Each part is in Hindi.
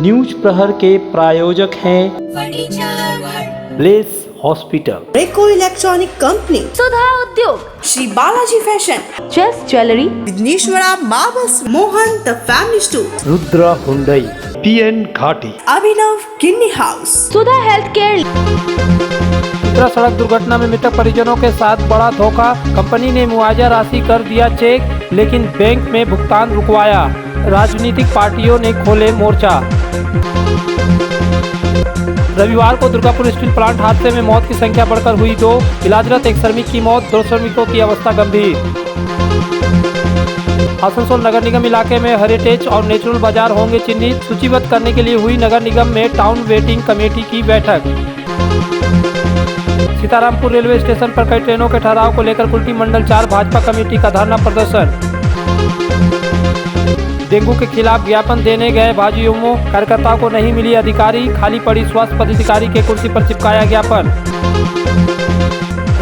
न्यूज प्रहर के प्रायोजक हैं ब्लेस हॉस्पिटल, रेको electronic company, Sudha Udyog, Shri Balaji fashion, chess jewellery, Vighneshwara marbles, Mohan the family store, Rudra Hyundai, PN Ghati, Abhinav kidney house, Sudha health care. Chitra सड़क दुर्घटना में मृतक परिजनों के साथ बड़ा धोखा। कंपनी ने मुआवजा राशि कर दिया चेक, लेकिन बैंक में भुगतान रुकवाया। राजनीतिक पार्टियों ने खोले मोर्चा। रविवार को दुर्गापुर स्टील प्लांट हादसे में मौत की संख्या बढ़कर हुई 2। इलाजरत एक श्रमिक की मौत, 2 श्रमिकों की अवस्था गंभीर। आसनसोल नगर निगम इलाके में हेरिटेज और नेचुरल बाजार होंगे चिन्हित। सूचीबद्ध करने के लिए हुई नगर निगम में टाउन वेटिंग कमेटी की बैठक। सीतारामपुर रेलवे स्टेशन पर कई ट्रेनों के ठहराव को लेकर कुल्टी मंडल 4 भाजपा कमेटी का धरना प्रदर्शन। डेंगू के खिलाफ ज्ञापन देने गए भाजयुमो कार्यकर्ताओं को नहीं मिली अधिकारी, खाली पड़ी स्वास्थ्य पदाधिकारी के कुर्सी पर चिपकाया ज्ञापन।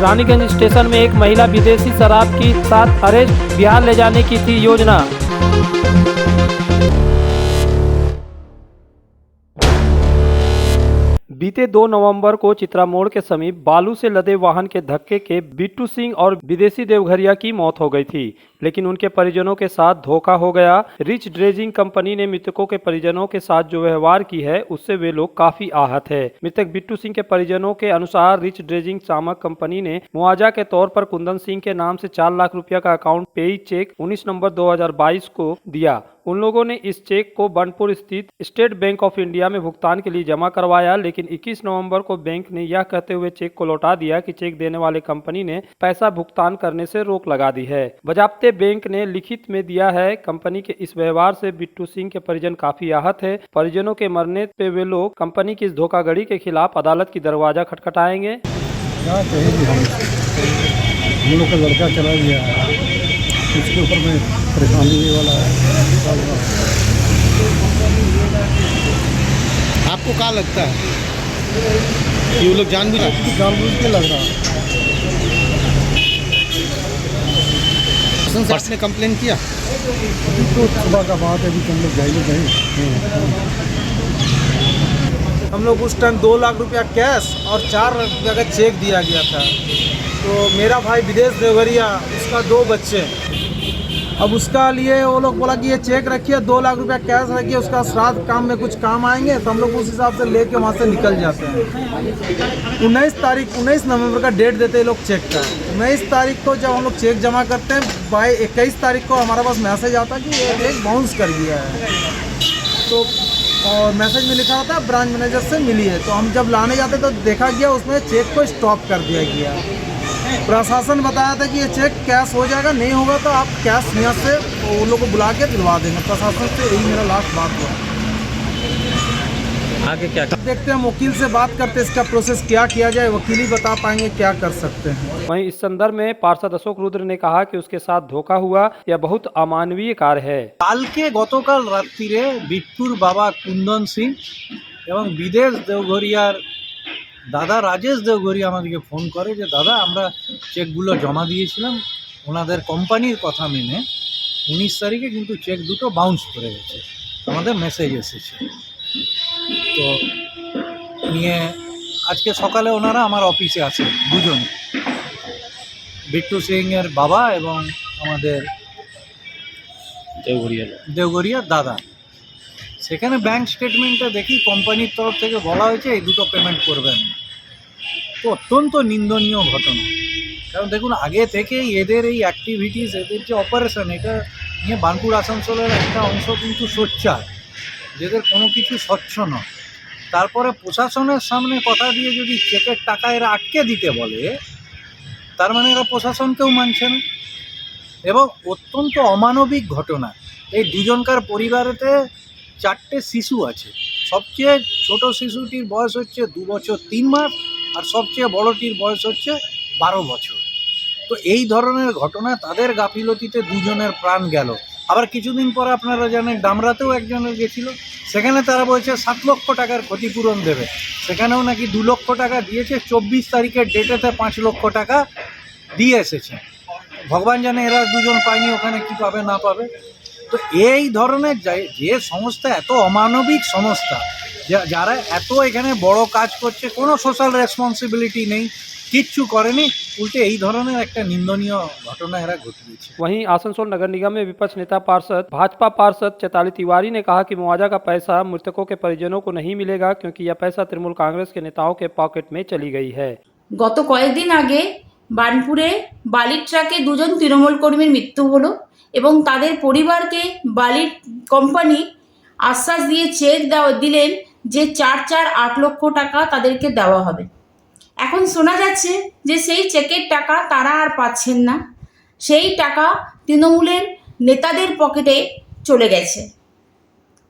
रानीगंज स्टेशन में एक महिला विदेशी शराब के साथ अरेस्ट, बिहार ले जाने की थी योजना। बीते 2 नवंबर को चित्रा मोड़ के समीप बालू से लदे वाहन के धक्के के बिट्टू सिंह और विदेशी देवघरिया की मौत हो गई थी, लेकिन उनके परिजनों के साथ धोखा हो गया। रिच ड्रेजिंग कंपनी ने मृतकों के परिजनों के साथ जो व्यवहार की है, उससे वे लोग काफी आहत है। मृतक बिट्टू सिंह के परिजनों के अनुसार रिच ड्रेजिंग चामक कंपनी ने मुआवजा के तौर पर कुंदन सिंह के नाम से 4 लाख रुपया का अकाउंट पेई चेक 19 नवंबर 2022 को दिया। उन लोगों ने इस चेक को बनपुर स्थित स्टेट बैंक ऑफ इंडिया में भुगतान के लिए जमा करवाया, लेकिन 21 नवंबर को बैंक ने यह कहते हुए चेक को लौटा दिया कि चेक देने वाले कंपनी ने पैसा भुगतान करने से रोक लगा दी है। बजाप्ते बैंक ने लिखित में दिया है। कंपनी के इस व्यवहार से बिट्टू सिंह के परिजन काफी आहत है। परिजनों के मरने पे वे लोग कंपनी की इस धोखाधड़ी के खिलाफ अदालत की दरवाजा खटखटाएंगे। हम लोग का लड़का चला गया है, उसके ऊपर में परेशानी वाला है। आपको क्या लगता है कि वो लोग जानबूझ के लग रहा है। आपने कंप्लेन किया? अभी तो सुबह का बात है, अभी तुम लोग जाइए कहीं। हम लोग उस टाइम 2 लाख रुपया कैश और 4 लाख रुपया का चेक दिया गया था। तो मेरा भाई विदेश देवघरिया, उसका 2 बच्चे। अब उसका लिए वो लोग बोला कि ये चेक रखिए, 2 लाख रुपया कैश रखिए, उसका श्राद्ध काम में कुछ काम आएंगे, तो हम लोग उस हिसाब से लेके वहाँ से निकल जाते हैं। 19 नवंबर का डेट देते हैं लोग चेक का। 19 तारीख को जब हम लोग चेक जमा करते हैं, बाई 21 तारीख को हमारे पास मैसेज आता कि ये चेक बाउंस कर गया है। तो और मैसेज में लिखा होता है ब्रांच मैनेजर से मिली है। तो हम जब लाने जाते तो देखा गया उसमें चेक को स्टॉप कर दिया गया। प्रशासन बताया था कि ये चेक कैश हो जाएगा, नहीं होगा तो आप कैश यहाँ से उन लोगों को बुला के दिलवा देंगे। प्रशासन से यही मेरा लास्ट बात हुआ। आगे क्या देखते हैं, वकील से बात करते हैं, इसका प्रोसेस क्या किया जाए, वकील ही बता पाएंगे क्या कर सकते हैं। वहीं इस संदर्भ में पार्षद अशोक रुद्र ने कहा कि उसके साथ धोखा हुआ, यह बहुत अमानवीय कार्य है। কালকে গতকাল রাত্রিরে বিট্টুর বাবা কুন্দন সিং এবং বিদেশ দেওঘরিয়ার দাদা রাজেশ দেওঘরিয়া আমাদেরকে ফোন করে যে দাদা আমরা চেকগুলো জমা দিয়েছিলাম ওনাদের কোম্পানির কথা মেনে 19 তারিখে কিন্তু চেক দুটো বাউন্স করে গেছে, আমাদের মেসেজ এসেছে। তো নিয়ে আজকে সকালে ওনারা আমার অফিসে আছে, দুজনে, বিট্টু সিংয়ের বাবা এবং আমাদের দেওঘরিয়ার দাদা। সেখানে ব্যাংক স্টেটমেন্টে দেখি কোম্পানির তরফ থেকে বলা হয়েছে এই দুটো পেমেন্ট করবেন না। তো অত্যন্ত নিন্দনীয় ঘটনা। কারণ দেখুন, আগে থেকেই এদের এই অ্যাক্টিভিটিস, এদের যে অপারেশন, এটা নিয়ে বার্নপুর আসানসোলের একটা অংশ কিন্তু সোচ্চার, যেদের কোনো কিছু স্বচ্ছ নয়। তারপরে প্রশাসনের সামনে কথা দিয়ে যদি চেকের টাকা এরা আটকে দিতে বলে, তার মানে এরা প্রশাসনকেও মানছে না। এবং অত্যন্ত অমানবিক ঘটনা। এই দুজনকার পরিবারেতে 4টে শিশু আছে। সবচেয়ে ছোট শিশুটির বয়স হচ্ছে 2 বছর 3 মাস, আর সবচেয়ে বড়টির বয়স হচ্ছে 12 বছর। তো এই ধরনের ঘটনা, তাদের গাফিলতিতে দুজনের প্রাণ গেল। আবার কিছুদিন পরে আপনারা জানেন ডামরাতেও একজনের গেছিল, সেখানে তারা বলছে 7 লক্ষ টাকার ক্ষতিপূরণ দেবে। সেখানেও নাকি 2 লক্ষ টাকা দিয়েছে, 24 তারিখের ডেটেতে 5 লক্ষ টাকা দিয়ে এসেছে। ভগবান জানে এরা দুজন পায়নি, ওখানে কি পাবে না পাবে। তো এই ধরনের যে সংস্থা এত অমানবিক সংস্থা, যারা এত এখানে বড় কাজ করছে, কোনো সোশ্যাল রেসপন্সিবিলিটি নেই, কিচ্ছু করেনি, উল্টে এই ধরনের একটা নিন্দনীয় ঘটনা এরা ঘটিয়েছে। वहीं आसनसोल नगर निगम में विपक्ष नेता पार्षद भाजपा पार्षद चैताली तिवारी ने कहा कि मुआवजा का पैसा मृतकों के परिजनों को नहीं मिलेगा क्योंकि यह पैसा तृणमूल कांग्रेस के नेताओं के पॉकेट में चली गई है। গত কয়েকদিন আগে বার্নপুরে বালির ট্রাকে দুজন তৃণমূল কর্মীর মৃত্যু হলো এবং তাদের পরিবারকে বালির কোম্পানি আশ্বাস দিয়ে চেক দিলেন যে 4.8 লক্ষ টাকা তাদেরকে দেওয়া হবে। এখন শোনা যাচ্ছে যে সেই চেকের টাকা তারা আর পাচ্ছেন না, সেই টাকা তৃণমূলের নেতাদের পকেটে চলে গেছে।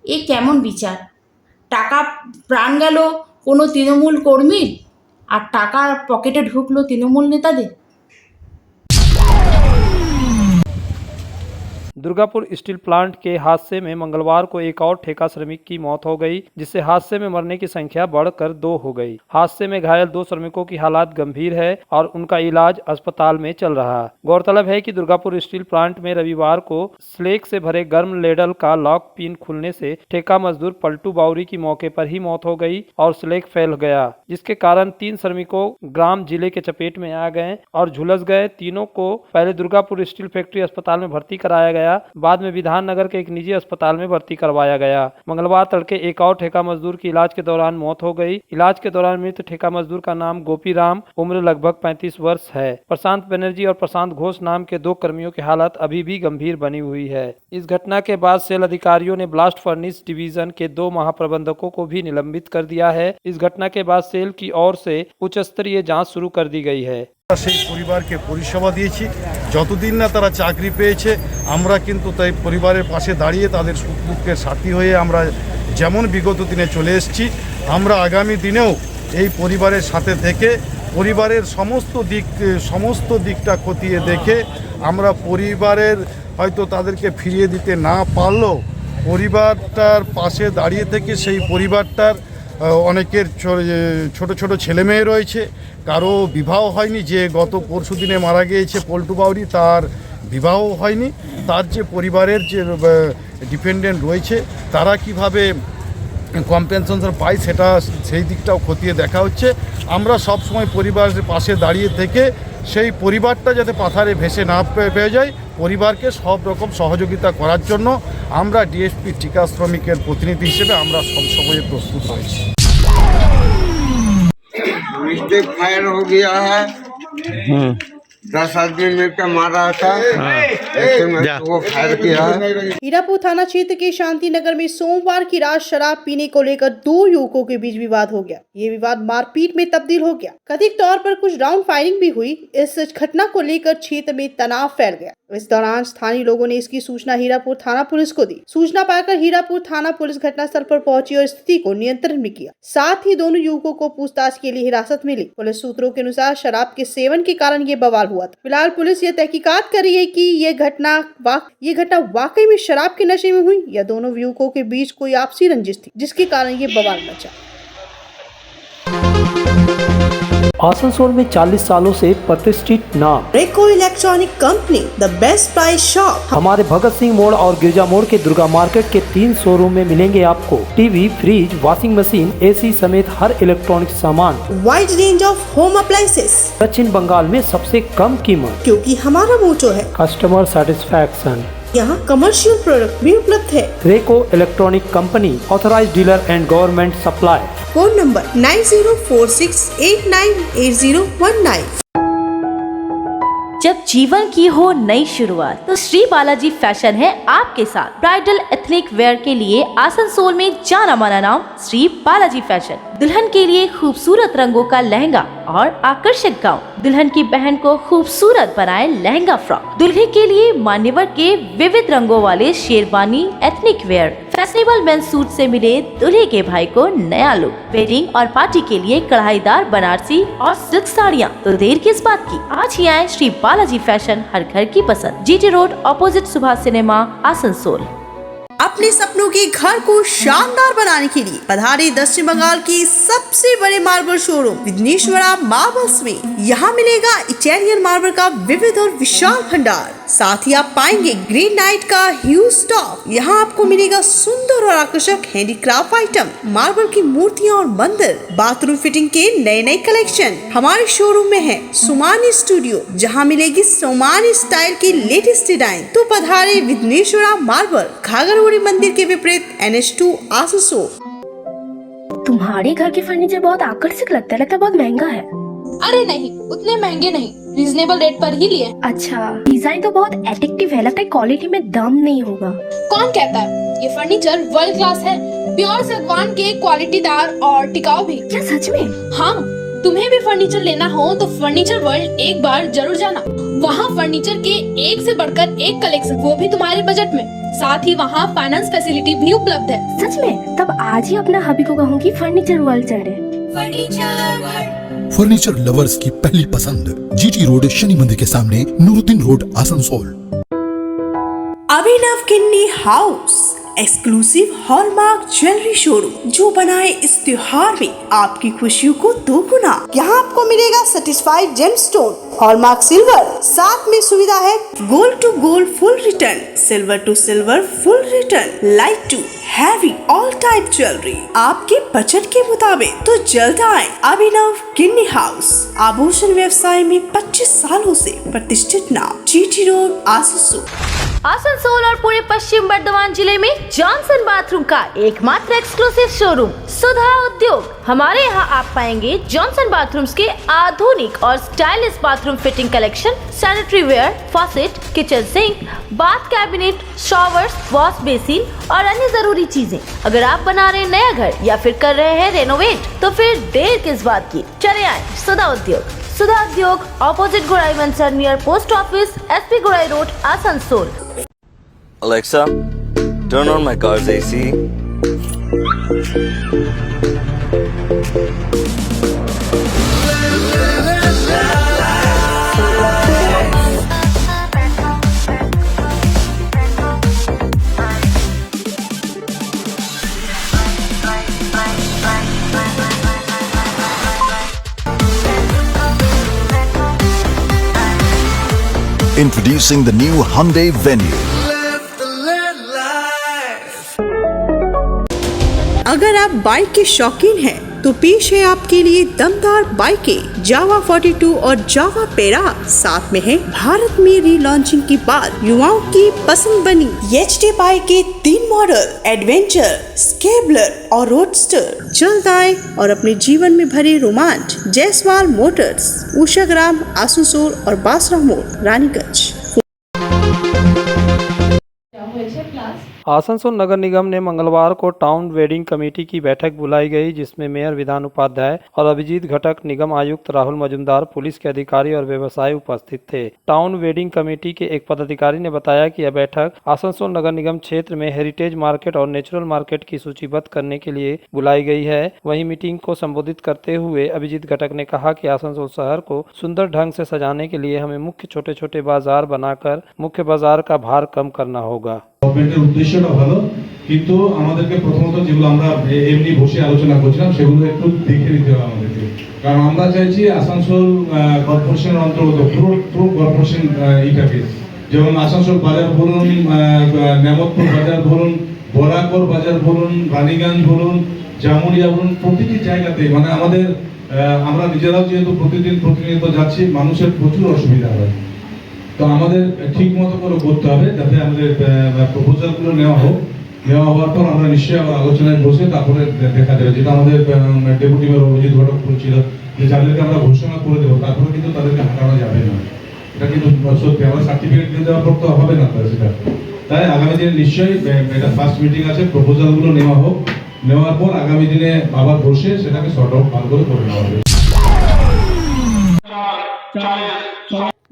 এ কেমন বিচার? টাকা প্রাণ গেল কোনো তৃণমূল কর্মীর আর টাকা পকেটে ঢুকলো তৃণমূল নেতাদের। दुर्गापुर स्टील प्लांट के हादसे में मंगलवार को एक और ठेका श्रमिक की मौत हो गई, जिससे हादसे में मरने की संख्या बढ़कर 2 हो गई। हादसे में घायल 2 श्रमिकों की हालत गंभीर है और उनका इलाज अस्पताल में चल रहा है। गौरतलब है कि दुर्गापुर स्टील प्लांट में रविवार को स्लेक से भरे गर्म लेडल का लॉक पिन खुलने से ठेका मजदूर पलटू बाउरी की मौके पर ही मौत हो गई और स्लेक फैल गया, जिसके कारण 3 श्रमिकों ग्राम जिले के चपेट में आ गए और झुलस गए। तीनों को पहले दुर्गापुर स्टील फैक्ट्री अस्पताल में भर्ती कराया गया, बाद में विधान नगर के एक निजी अस्पताल में भर्ती करवाया गया। मंगलवार तड़के एक और ठेका मजदूर की इलाज के दौरान मौत हो गई। इलाज के दौरान मृत ठेका मजदूर का नाम गोपी राम, उम्र लगभग 35 वर्ष है। प्रशांत बनर्जी और प्रशांत घोष नाम के 2 कर्मियों की हालत अभी भी गंभीर बनी हुई है। इस घटना के बाद सेल अधिकारियों ने ब्लास्ट फर्नेस डिवीजन के 2 महाप्रबंधकों को भी निलंबित कर दिया है। इस घटना के बाद सेल की ओर से उच्च स्तरीय जाँच शुरू कर दी गई है। সেই পরিবারকে পরিষেবা দিয়েছি, যতদিন না তারা চাকরি পেয়েছে আমরা কিন্তু তাই পরিবারের পাশে দাঁড়িয়ে তাদের সুখ দুঃখের সাথী হয়ে আমরা যেমন বিগত দিনে চলে এসেছি, আমরা আগামী দিনেও এই পরিবারের সাথে থেকে পরিবারের সমস্ত দিকটা খতিয়ে দেখে আমরা পরিবারের হয়তো তাদেরকে ফিরিয়ে দিতে না পারলেও পরিবারটার পাশে দাঁড়িয়ে থেকে সেই পরিবারটার অনেকের ছোট ছোট ছেলে মেয়ে রয়েছে, কারো বিবাহ হয়নি, যে গত পরশু দিনে মারা গিয়েছে পল্টু বাউরি তার বিবাহ হয়নি, তার যে পরিবারের যে ডিপেন্ডেন্ট রয়েছে তারা কিভাবে কম্পেনসেশন পায় সেই দিকটাও খতিয়ে দেখা হচ্ছে। আমরা সব সময় পরিবারের পাশে দাঁড়িয়ে থেকে সেই পরিবারটা যাতে পাথারে ভেসে না পেয়ে যায়, পরিবারকে সব রকম সহযোগিতা করার জন্য আমরা ডিএসপি ঠিকা শ্রমিকের প্রতিনিধি হিসেবে আমরা সবসময় প্রস্তুত রয়েছি। मिस्टेक फायर हो गया है, 10 आदमी मिलकर मारा था, ऐसे में वो फायर किया है। हीरापुर थाना क्षेत्र के शांति नगर में सोमवार की रात शराब पीने को लेकर 2 युवकों के बीच विवाद हो गया। ये विवाद मारपीट में तब्दील हो गया। कथित तौर पर कुछ राउंड फायरिंग भी हुई। इस घटना को लेकर क्षेत्र में तनाव फैल गया। इस दौरान स्थानीय लोगों ने इसकी सूचना हीरापुर थाना पुलिस को दी। सूचना पाकर हीरापुर थाना पुलिस घटनास्थल पर पहुंची और स्थिति को नियंत्रण में किया। साथ ही दोनों युवकों को पूछताछ के लिए हिरासत में ली। पुलिस सूत्रों के अनुसार शराब के सेवन के कारण ये बवाल हुआ था। फिलहाल पुलिस ये तहकीकात कर रही है कि ये घटना वाकई में शराब के नशे में हुई या दोनों युवकों के बीच कोई आपसी रंजिश थी जिसके कारण ये बवाल मचा। आसनसोल में 40 सालों से प्रतिष्ठित नाम रेको electronic company, the best price shop. हमारे भगत सिंह मोड़ और गिरजा मोड़ के दुर्गा मार्केट के 3 शोरूम में मिलेंगे आपको TV, fridge, washing machine, AC समेत हर इलेक्ट्रॉनिक सामान। Wide range of home appliances. दक्षिण बंगाल में सबसे कम कीमत, क्योंकि हमारा मोटो है कस्टमर सेटिस्फैक्शन। यहाँ कमर्शियल प्रोडक्ट भी उपलब्ध है। रेको electronic company, authorised dealer and government supply. Phone number 9046898019। जब जीवन की हो नई शुरुआत तो श्री बालाजी फैशन है आपके साथ। ब्राइडल एथनिक वेयर के लिए आसनसोल में जाना माना नाम श्री बालाजी फैशन। दुल्हन के लिए खूबसूरत रंगों का लहंगा और आकर्षक गाउन, दुल्हन की बहन को खूबसूरत बनाए लहंगा फ्रॉक, दुल्हे के लिए मान्यवर के विविध रंगों वाले sherwani ethnic wear, fashionable men's suit से मिले दूल्हे के भाई को नया लुक, वेडिंग और पार्टी के लिए कढ़ाईदार बनारसी और सिल्क साड़ियाँ। तो देर किस बात की, आज ही आए श्री बालाजी फैशन, हर घर की पसंद। GT road opposite Subhash cinema, Asansol. अब अपने सपनों के घर को शानदार बनाने के लिए पधारे पश्चिम बंगाल की सबसे बड़े मार्बल शोरूम विघ्नेश्वरा मार्बल्स में। यहाँ मिलेगा इटालियन मार्बल का विविध और विशाल भंडार। साथ ही आप पाएंगे ग्रेनाइट का ह्यूज स्टॉक। यहाँ आपको मिलेगा सुंदर और आकर्षक हैंडीक्राफ्ट आइटम, मार्बल की मूर्तियाँ और मंदिर, बाथरूम फिटिंग के नए नए कलेक्शन। हमारे शोरूम में है सोमानी स्टूडियो, जहाँ मिलेगी सोमानी स्टाइल की लेटेस्ट डिजाइन। तो पधारे विघ्नेश्वरा मार्बल, घाघरगुड़ी मंदिर के विपरीत NH2 आसनसोल। तुम्हारे घर के फर्नीचर बहुत आकर्षक लगता है बहुत महंगा है। अरे नहीं, उतने महंगे नहीं, रीजनेबल रेट पर ही लिए। अच्छा, डिजाइन तो बहुत एट्रैक्टिव है, लगता है क्वालिटी में दम नहीं होगा। कौन कहता है? ये फर्नीचर वर्ल्ड क्लास है, प्योर सागवान के, क्वालिटीदार और टिकाऊ भी। क्या सच में? हाँ, तुम्हें भी फर्नीचर लेना हो तो फर्नीचर वर्ल्ड एक बार जरूर जाना। वहाँ फर्नीचर के एक से बढ़कर एक कलेक्शन, वो भी तुम्हारे बजट में। साथ ही वहाँ फाइनेंस फैसिलिटी भी उपलब्ध है। सच में? तब आज ही अपना हबी को कहूँगी फर्नीचर वर्ल्ड चले। फर्नीचर लवर्स की पहली पसंद, GT रोड, शनि मंदिर के सामने, नूरुद्दीन रोड, आसनसोल। अभिनव किन्नी house, exclusive hallmark jewellery showroom, जो बनाए इस त्योहार में आपकी खुशियों को दोगुना। यहाँ आपको मिलेगा सर्टिफाइड जेमस्टोन, हॉलमार्क सिल्वर, साथ में सुविधा है gold to gold full return, silver to silver full return, light to heavy all type jewellery आपके बजट के मुताबिक। तो जल्द आए अभिनव किन्नी हाउस, आभूषण व्यवसाय में 25 सालों से प्रतिष्ठित नाम, GT रोड, आसनसोल। आसनसोल और पूरे पश्चिम बर्धमान जिले में जॉनसन बाथरूम का एकमात्र एक्सक्लूसिव शोरूम सुधा उद्योग। हमारे यहाँ आप पाएंगे जॉनसन बाथरूम्स के आधुनिक और stylish bathroom fitting collection, sanitary wear, faucet, kitchen sink, bath cabinet, showers, wash basin और अन्य जरूरी चीजें। अगर आप बना रहे नया घर या फिर कर रहे हैं रेनोवेट, तो फिर देर किस बात की, चले आए सुधा उद्योग। सुधा उद्योग ऑपोजिट गुराई मंसर नियर पोस्ट ऑफिस, SP गुराई road, Asansol. Alexa, turn on my car's AC. Introducing the new Hyundai Venue. अगर आप बाइक के शौकीन हैं, तो पेश है आपके लिए दमदार बाइकें जावा 42 और जावा पेरा। साथ में है भारत में रीलॉन्चिंग के बाद युवाओं की पसंद बनी HD बाइक के 3 मॉडल, एडवेंचर, स्केबलर और रोडस्टर। जल्द आए और अपने जीवन में भरे रोमांच। जायसवाल मोटर्स, उषाग्राम, आसनसोल और बासरा मोड़, रानीगंज। आसनसोल नगर निगम ने मंगलवार को टाउन वेडिंग कमेटी की बैठक बुलाई गई, जिसमें मेयर विधान उपाध्याय और अभिजीत घटक, निगम आयुक्त राहुल मजुमदार, पुलिस के अधिकारी और व्यवसायी उपस्थित थे। टाउन वेडिंग कमेटी के एक पदाधिकारी ने बताया कि यह बैठक आसनसोल नगर निगम क्षेत्र में हेरिटेज मार्केट और नेचुरल मार्केट की सूचीबद्ध करने के लिए बुलाई गई है। वहीं मीटिंग को संबोधित करते हुए अभिजीत घटक ने कहा कि आसनसोल शहर को सुंदर ढंग से सजाने के लिए हमें मुख्य छोटे छोटे बाजार बनाकर मुख्य बाजार का भार कम करना होगा। গভর্নমেন্টের উদ্দেশ্যটা ভালো, কিন্তু আমাদেরকে প্রথমত যেগুলো আমরা এমনি বসে আলোচনা করছিলাম সেগুলো একটু দেখে নিতে হবে আমাদেরকে। কারণ আমরা চাইছি আসানসোল কর্পোরেশনের অন্তর্গত পুরো কর্পোরেশন ইন্টারফেস, যেমন আসানসোল বাজার বলুন, নেমতপুর বাজার বলুন, বরাকর বাজার বলুন, রানীগঞ্জ বলুন, জামুরিয়া বলুন, প্রতিটি জায়গাতে মানে আমাদের আমরা নিজেরাও যেহেতু প্রতিনিয়ত যাচ্ছি, মানুষের প্রচুর অসুবিধা হয়। তো আমাদের ঠিক মতো করে করতে হবে যাতে আমাদের প্রপোজালগুলো নেওয়া হোক। নেওয়া হওয়ার পর আমরা নিশ্চয়ই আবার আলোচনায় বসে তারপরে দেখা যাবে, যেটা আমাদের ডেপুটি মেয়র অভিজিৎ ঘটক বলছিল যে যাদেরকে আমরা ঘোষণা করে দেবো তারপরে কিন্তু তাদেরকে হাঁটানো যাবে না। এটা কিন্তু সত্যি আমরা সার্টিফিকেট দিয়ে দেওয়ার পর তো হবে না সেটা। তাই আগামী দিনে নিশ্চয়ই এটা ফার্স্ট মিটিং আছে, প্রপোজালগুলো নেওয়া হোক। নেওয়ার পর আগামী দিনে আবার বসে সেটাকে সর্ট আউট ভালো করে নেওয়া হবে।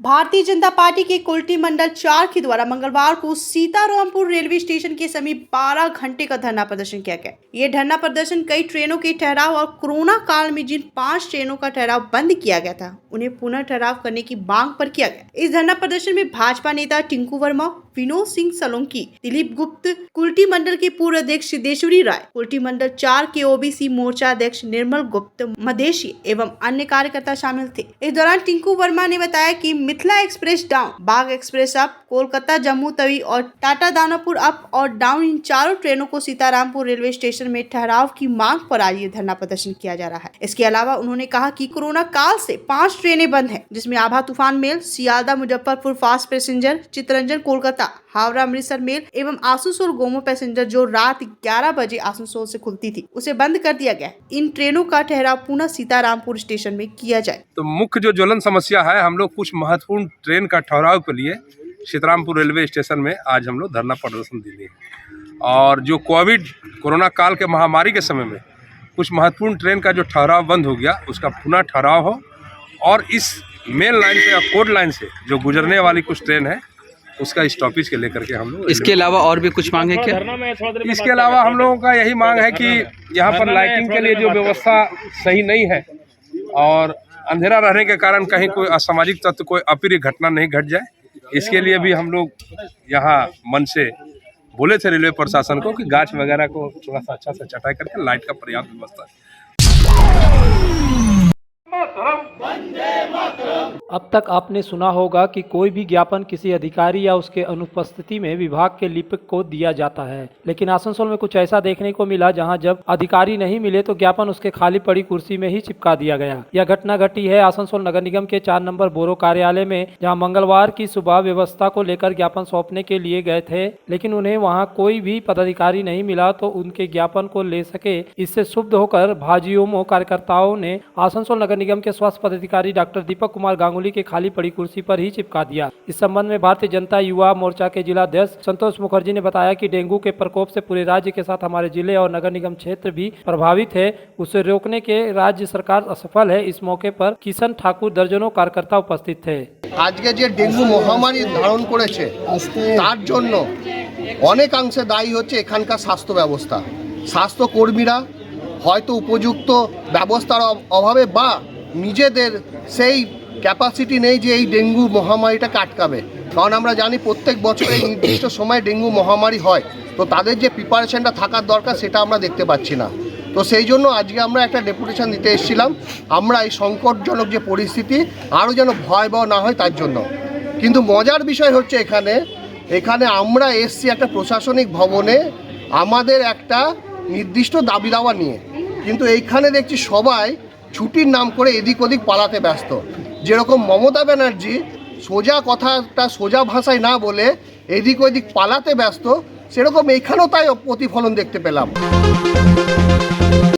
भारतीय जनता पार्टी के कुल्टी मंडल 4 के द्वारा मंगलवार को सीतारामपुर रेलवे स्टेशन के समीप 12 घंटे का धरना प्रदर्शन किया गया। ये धरना प्रदर्शन कई ट्रेनों के ठहराव और कोरोना काल में जिन 5 ट्रेनों का ठहराव बंद किया गया था उन्हें पुनः ठहराव करने की मांग पर किया गया। इस धरना प्रदर्शन में भाजपा नेता टिंकू वर्मा, विनोद सिंह सोलंकी, दिलीप गुप्त, कुल्टी मंडल के पूर्व अध्यक्ष सिद्धेश्वरी राय, कुल्टी मंडल 4 के ओबीसी मोर्चा अध्यक्ष निर्मल गुप्त मदेशी एवं अन्य कार्यकर्ता शामिल थे। इस दौरान टिंकू वर्मा ने बताया कि मिथिला एक्सप्रेस डाउन, बाघ एक्सप्रेस अप, कोलकाता जम्मू तवी और टाटा दानापुर अप और डाउन इन चारों ट्रेनों को सीतारामपुर रेलवे स्टेशन में ठहराव की मांग पर आज ये धरना प्रदर्शन किया जा रहा है। इसके अलावा उन्होंने कहा कि कोरोना काल से 5 ट्रेनें बंद हैं, जिसमें Abha Toofan mail, Sealdah Muzaffarpur fast passenger, Chittaranjan Kolkata, Howrah Amritsar mail एवं आसनसोल गोमो पैसेंजर जो रात 11 बजे आसनसोल से खुलती थी, उसे बंद कर दिया गया। इन ट्रेनों का ठहराव पुनः सीतारामपुर स्टेशन में किया जाए। तो मुख्य जो ज्वलन समस्या है, हम लोग कुछ महत्वपूर्ण ट्रेन का ठहराव के लिए सीतारामपुर रेलवे स्टेशन में आज हम लोग धरना प्रदर्शन दिए और जो कोरोना काल के महामारी के समय में कुछ महत्वपूर्ण ट्रेन का जो ठहराव बंद हो गया, उसका पुनः ठहराव हो और इस मेन लाइन से या कोड लाइन से जो गुजरने वाली कुछ ट्रेन है उसका स्टॉपेज के लेकर के हम लोग। इसके अलावा और भी कुछ मांग है क्या? इसके अलावा हम लोगों का यही मांग है कि यहाँ पर लाइटिंग के लिए जो व्यवस्था सही नहीं है और अंधेरा रहने के कारण कहीं कोई असामाजिक तत्व, कोई अप्रिय घटना नहीं घट जाए, इसके लिए भी हम लोग यहाँ मन से बोले थे रेलवे प्रशासन को कि गाछ वगैरह को थोड़ा सा अच्छा से छटाई करके लाइट का पर्याप्त व्यवस्था। अब तक आपने सुना होगा कि कोई भी ज्ञापन किसी अधिकारी या उसके अनुपस्थिति में विभाग के लिपिक को दिया जाता है, लेकिन आसनसोल में कुछ ऐसा देखने को मिला जहां जब अधिकारी नहीं मिले तो ज्ञापन उसके खाली पड़ी कुर्सी में ही चिपका दिया गया। यह घटना घटी है आसनसोल नगर निगम के 4 नंबर बोरो कार्यालय में, जहां मंगलवार की सुबह व्यवस्था को लेकर ज्ञापन सौंपने के लिए गए थे, लेकिन उन्हें वहाँ कोई भी पदाधिकारी नहीं मिला तो उनके ज्ञापन को ले सके। इससे क्षुब्ध होकर भाजयुमो कार्यकर्ताओं ने आसनसोल नगर निगम के स्वास्थ्य पदाधिकारी डॉक्टर दीपक कुमार गांगुली के खाली पड़ी कुर्सी पर ही चिपका दिया। इस संबंध में भारतीय जनता युवा मोर्चा के जिला अध्यक्ष संतोष मुखर्जी ने बताया कि डेंगू के प्रकोप से पूरे राज्य के साथ हमारे जिले और नगर निगम क्षेत्र भी प्रभावित है, उसे रोकने के राज्य सरकार असफल है। इस मौके पर किशन ठाकुर दर्जनों कार्यकर्ता उपस्थित थे। आज के जो डेंगू महामारी धारण करेছে তার জন্য অনেকাংশে দায়ী হচ্ছে এখানকার স্বাস্থ্য ব্যবস্থা। স্বাস্থ্যকর্মীরা হয়তো উপযুক্ত ব্যবস্থার অভাবে বা নিজেদের সেই ক্যাপাসিটি নেই যে এই ডেঙ্গু মহামারীটাকে আটকাবে। কারণ আমরা জানি প্রত্যেক বছর এই নির্দিষ্ট সময় ডেঙ্গু মহামারী হয়, তো তাদের যে প্রিপারেশনটা থাকার দরকার সেটা আমরা দেখতে পাচ্ছি না। তো সেই জন্য আজকে আমরা একটা ডেপুটেশন দিতে এসেছিলাম, আমরা এই সংকটজনক যে পরিস্থিতি আরও যেন ভয়াবহ না হয় তার জন্য। কিন্তু মজার বিষয় হচ্ছে এখানে আমরা এসছি একটা প্রশাসনিক ভবনে আমাদের একটা নির্দিষ্ট দাবি দাওয়া নিয়ে, কিন্তু এইখানে দেখছি সবাই ছুটির নাম করে এদিক ওদিক পালাতে ব্যস্ত। যেরকম মমতা ব্যানার্জি সোজা কথাটা সোজা ভাষায় না বলে এদিক ওদিক পালাতে ব্যস্ত, সেরকম এইখানেও তাই প্রতিফলন দেখতে পেলাম।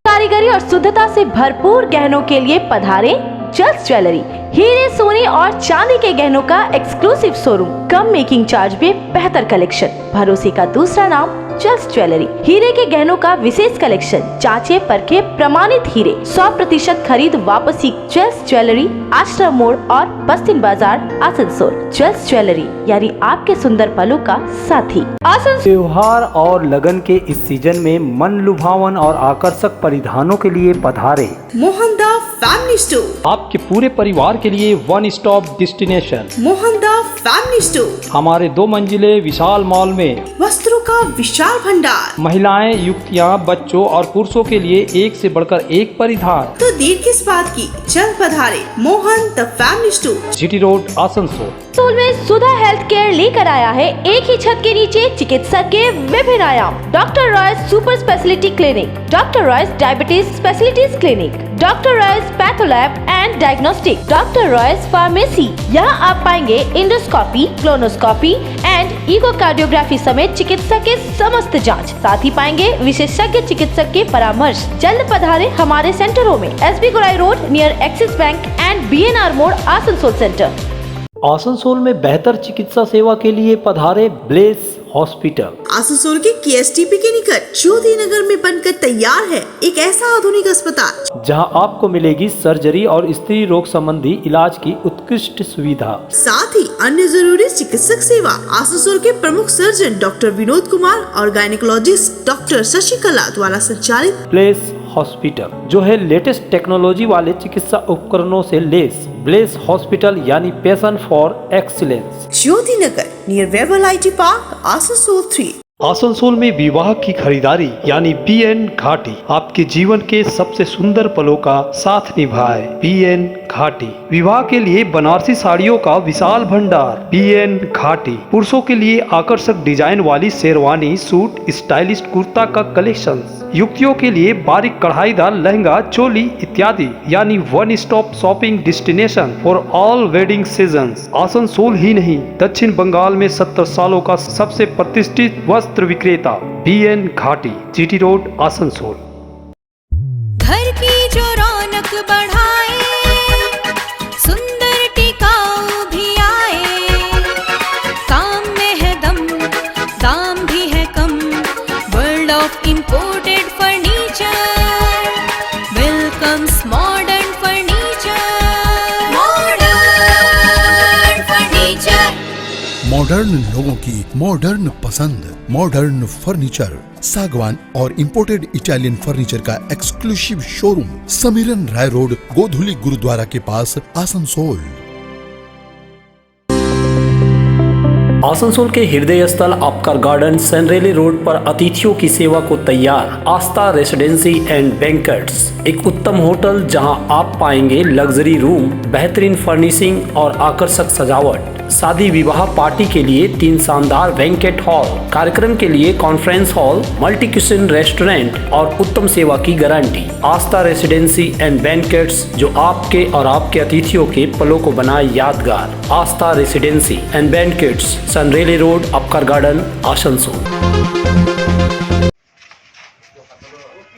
कारीगरी और शुद्धता से भरपूर गहनों के लिए पधारे जल्स ज्वेलरी। हीरे, सोने और चांदी के गहनों का एक्सक्लूसिव शोरूम, कम मेकिंग चार्ज में बेहतर कलेक्शन, भरोसे का दूसरा नाम जल्स ज्वेलरी। हीरे के गहनों का विशेष कलेक्शन, जांचे परखे प्रमाणित हीरे, 100% खरीद वापसी। जल्स ज्वेलरी, आश्रम मोड़ और बस्तिन बाजार, आसनसोल। जल्स ज्वेलरी यानी आपके सुंदर पलों का साथी। त्योहार और लगन के इस सीजन में मन लुभावन और आकर्षक परिधानों के लिए पधारे मोहनदा फैमिली स्टोर, आपके पूरे परिवार के लिए वन स्टॉप डेस्टिनेशन। मोहनदा फैमिली स्टोर हमारे 2 मंजिले विशाल मॉल में वस्त्रों का विशाल भंडार, महिलाएं, युवतियां, बच्चों और पुरुषों के लिए एक से बढ़कर एक परिधान। तो देर किस बात की, जल्द पधारे Mohan the family store, GT road, Asansol. Asansol में सुधा हेल्थ केयर लेकर आया है एक ही छत के नीचे चिकित्सक के विभिन्न आयाम। Doctor Royce super speciality clinic, doctor Royce diabetes specialities clinic, doctor Royce patholab and diagnostic, doctor Royce pharmacy. यहाँ आप पाएंगे इंडोस्कोपी, क्लोनोस्कोपी एंड इकोकार्डियोग्राफी समेत चिकित्सा के समस्त जांच। साथ ही पाएंगे विशेषज्ञ चिकित्सक के परामर्श। जल्द पधारे हमारे सेंटरों में, SB Gorai road near axis bank and BNR मोड़, आसनसोल सेंटर। आसनसोल में बेहतर चिकित्सा सेवा के लिए पधारे ब्लेस हॉस्पिटल। आसनसोल के केएसटीपी के निकट ज्योति नगर में बनकर तैयार है एक ऐसा आधुनिक अस्पताल जहां आपको मिलेगी सर्जरी और स्त्री रोग संबंधी इलाज की उत्कृष्ट सुविधा, साथ ही अन्य जरूरी चिकित्सक सेवा। आसनसोल के प्रमुख सर्जन डॉक्टर विनोद कुमार और गायनेकोलॉजिस्ट डॉक्टर शशिकला द्वारा संचालित ब्लेस हॉस्पिटल, जो है लेटेस्ट टेक्नोलॉजी वाले चिकित्सा उपकरणों से लेस ब्लेस हॉस्पिटल यानी passion for excellence. Jyoti Nagar near Webel IT park, Asansol 3। Asansol में विवाह की खरीदारी यानी PN घाटी आपके जीवन के सबसे सुंदर पलों का साथ निभाए। PN घाटी विवाह के लिए बनारसी साड़ियों का विशाल भंडार। PN घाटी पुरुषों के लिए आकर्षक डिजाइन वाली शेरवानी, सूट, स्टाइलिश कुर्ता का कलेक्शन, युवतियों के लिए बारीक कढ़ाईदार लहंगा, चोली इत्यादि यानी one stop shopping destination for all wedding seasons. Asansol ही नहीं, दक्षिण बंगाल में 70 सालों का सबसे प्रतिष्ठित वस्त्र विक्रेता PN घाटी, GT रोड, आसनसोल। घर की जो रौनक बढ़ाए, सुंदर टिकाऊ भी आए, काम में है दम, दाम भी है कम, world of imported furniture, welcomes modern furniture, modern furniture. Modern लोगों की मॉडर्न पसंद, मॉडर्न फर्नीचर, सागवान और इंपोर्टेड इटालियन फर्नीचर का exclusive showroom, Samiran Rai road, Godhuli Gurudwara के पास, आसनसोल। आसनसोल के हृदय स्थल आपका गार्डन सनरेली रोड पर अतिथियों की सेवा को तैयार आस्था रेसिडेंसी एंड बैंक्वेट्स, एक उत्तम होटल जहां आप पाएंगे लग्जरी रूम, बेहतरीन फर्निशिंग और आकर्षक सजावट। शादी विवाह पार्टी के लिए 3 शानदार बैंकेट हॉल, कार्यक्रम के लिए conference hall, multi kitchen restaurant और उत्तम सेवा की guarantee. Aastha residency and banquets जो आपके और आपके अतिथियों के पलों को बनाए यादगार। Aastha residency and banquets, Senraleigh road, Upkar garden, Asansol.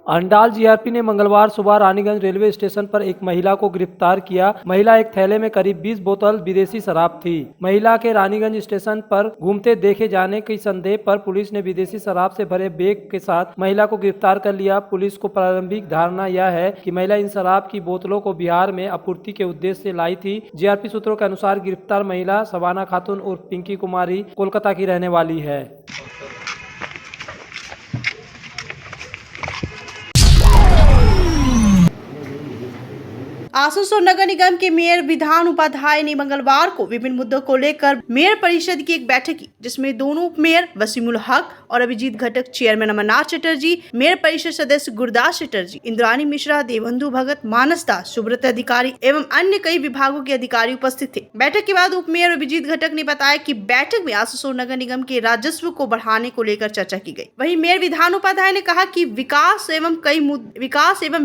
Andal GRP ने मंगलवार सुबह रानीगंज रेलवे स्टेशन पर एक महिला को गिरफ्तार किया। महिला एक थैले में करीब 20 बोतल विदेशी शराब थी। महिला के रानीगंज स्टेशन पर घूमते देखे जाने की संदेह पर पुलिस ने विदेशी शराब से भरे बैग के साथ महिला को गिरफ्तार कर लिया। पुलिस को प्रारंभिक धारणा यह है कि महिला इन शराब की बोतलों को बिहार में आपूर्ति के उद्देश्य से लाई थी। GRP सूत्रों के अनुसार गिरफ्तार महिला शबाना खातून उर्फ पिंकी कुमारी कोलकाता की रहने वाली है। आसनसोल नगर निगम के मेयर विधान उपाध्याय ने मंगलवार को विभिन्न मुद्दों को लेकर मेयर परिषद की एक बैठक की, जिसमें दोनों उप मेयर वसीमुल हक और अभिजीत घटक, चेयरमैन अमरनाथ चटर्जी, मेयर परिषद सदस्य गुरदास चटर्जी, इंद्रानी मिश्रा, देवबंधु भगत, मानस दास, सुब्रत अधिकारी एवं अन्य कई विभागों के अधिकारी उपस्थित थे। बैठक के बाद उप मेयर अभिजीत घटक ने बताया कि बैठक में आसनसोल नगर निगम के राजस्व को बढ़ाने को लेकर चर्चा की गई। वहीं मेयर विधान उपाध्याय ने कहा कि विकास एवं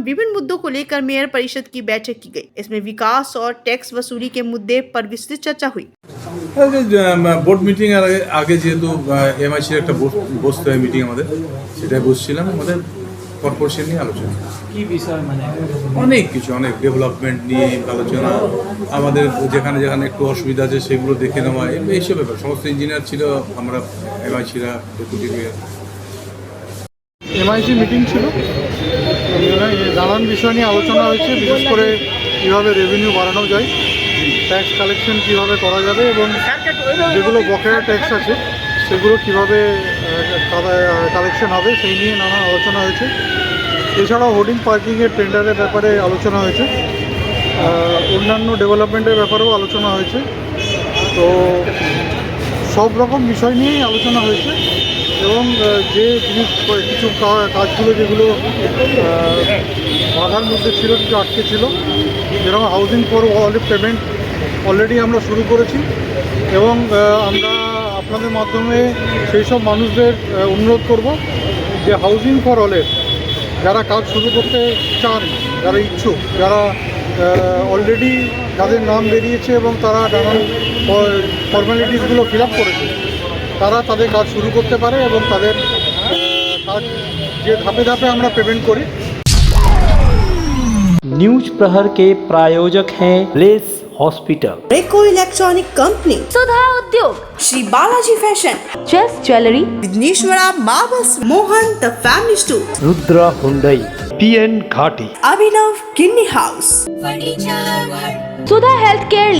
विभिन्न मुद्दों को लेकर मेयर परिषद की बैठक की गई। इसमें विकास और टैक्स वसूली के मुद्दे पर विस्तृत चर्चा हुई। বোর্ড মিটিং এর আগে যেহেতু MIC একটা বসতে হয় মিটিং আমাদের, সেটাই বসছিলাম। আমাদের কর্পোরেশন নিয়ে আলোচনা, কি বিষয় মানে অনেক কিছু, অনেক ডেভেলপমেন্ট নিয়ে আলোচনা, আমাদের যেখানে যেখানে একটু অসুবিধা আছে সেগুলো দেখে নেওয়া, এইসব ব্যাপার। সমস্ত ইঞ্জিনিয়ার ছিল, আমরা MICরা ডেপুটি মেয়র। MIC মিটিং ছিল, নানান বিষয় নিয়ে আলোচনা হয়েছে, বিশেষ করে কীভাবে রেভিনিউ বাড়ানো যায়, ট্যাক্স কালেকশন কীভাবে করা যাবে এবং যেগুলো বকেয়া ট্যাক্স আছে সেগুলো কীভাবে কালেকশন হবে সেই নিয়ে নানান আলোচনা হয়েছে। এছাড়াও হোর্ডিং পার্কিংয়ের টেন্ডারের ব্যাপারে আলোচনা হয়েছে, অন্যান্য ডেভেলপমেন্টের ব্যাপারেও আলোচনা হয়েছে। তো সব রকম বিষয় নিয়েই আলোচনা হয়েছে এবং যে কিছু কাজগুলো যেগুলো বাধার মধ্যে ছিল, কিছু আটকে ছিল, যেরকম housing for all payment already আমরা শুরু করেছি এবং আমরা আপনাদের মাধ্যমে সেই সব মানুষদের অনুরোধ করব যে হাউজিং ফর অলের যারা কাজ শুরু করতে চান, যারা ইচ্ছুক, যারা অলরেডি যাদের নাম বেরিয়েছে এবং তারা নানান ফর্মালিটিসগুলো ফিল আপ করেছে, তারা তাদের কাজ শুরু করতে পারে এবং তাদের কাজ যে ধাপে ধাপে আমরা পেমেন্ट করি। न्यूज प्रहर के प्रायोजक हैं ब्लेस हॉस्पिटल, रेको electronic company, Sudha Udyog, Shri Balaji fashion, chess jewellery, Vighneshwara marbles, Mohan the family store, Rudra Hyundai, PN Ghati, Abhinav Kinni house, Sudha health care.